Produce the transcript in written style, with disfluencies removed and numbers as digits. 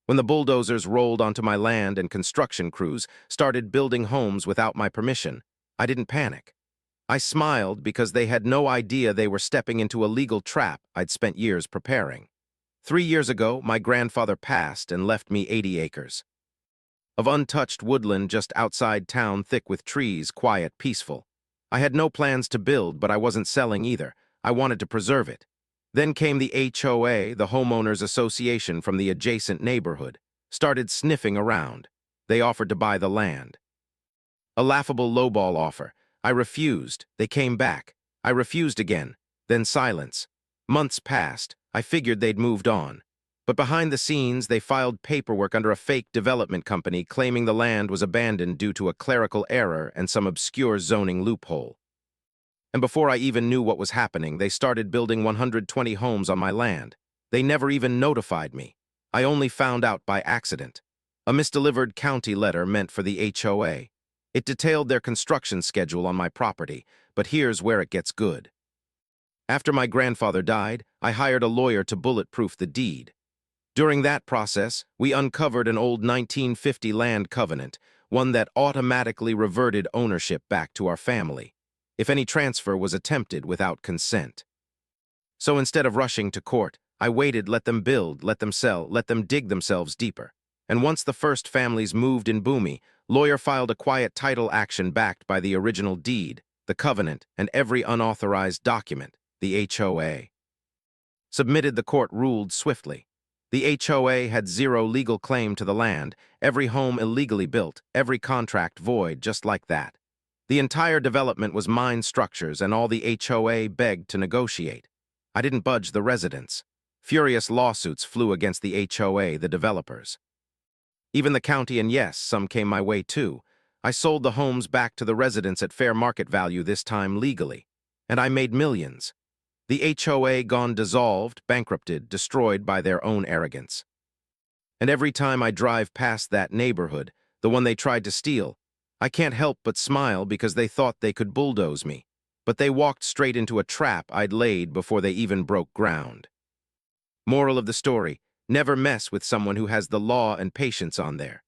When the bulldozers rolled onto my land and construction crews started building homes without my permission, I didn't panic. I smiled because they had no idea they were stepping into a legal trap I'd spent years preparing. 3 years ago, my grandfather passed and left me 80 acres of untouched woodland just outside town, thick with trees, quiet, peaceful. I had no plans to build, but I wasn't selling either. I wanted to preserve it. Then came the HOA, the homeowners association from the adjacent neighborhood, started sniffing around. They offered to buy the land. A laughable lowball offer. I refused. They came back. I refused again. Then silence. Months passed. I figured they'd moved on. But behind the scenes, they filed paperwork under a fake development company claiming the land was abandoned due to a clerical error and some obscure zoning loophole. And before I even knew what was happening, they started building 120 homes on my land. They never even notified me. I only found out by accident. A misdelivered county letter meant for the HOA. It detailed their construction schedule on my property, but here's where it gets good. After my grandfather died, I hired a lawyer to bulletproof the deed. During that process, we uncovered an old 1950 land covenant, one that automatically reverted ownership back to our family if any transfer was attempted without consent. So instead of rushing to court, I waited, let them build, let them sell, let them dig themselves deeper. And once the first families moved in Boomi, lawyer filed a quiet title action backed by the original deed, the covenant, and every unauthorized document, the HOA. Submitted, the court ruled swiftly. The HOA had zero legal claim to the land, every home illegally built, every contract void, just like that. The entire development was mine structures, and all the HOA begged to negotiate. I didn't budge the residents. Furious lawsuits flew against the HOA, the developers. Even the county, and yes, some came my way too. I sold the homes back to the residents at fair market value, this time legally. And I made millions. The HOA gone dissolved, bankrupted, destroyed by their own arrogance. And every time I drive past that neighborhood, the one they tried to steal, I can't help but smile because they thought they could bulldoze me. But they walked straight into a trap I'd laid before they even broke ground. Moral of the story: never mess with someone who has the law and patience on their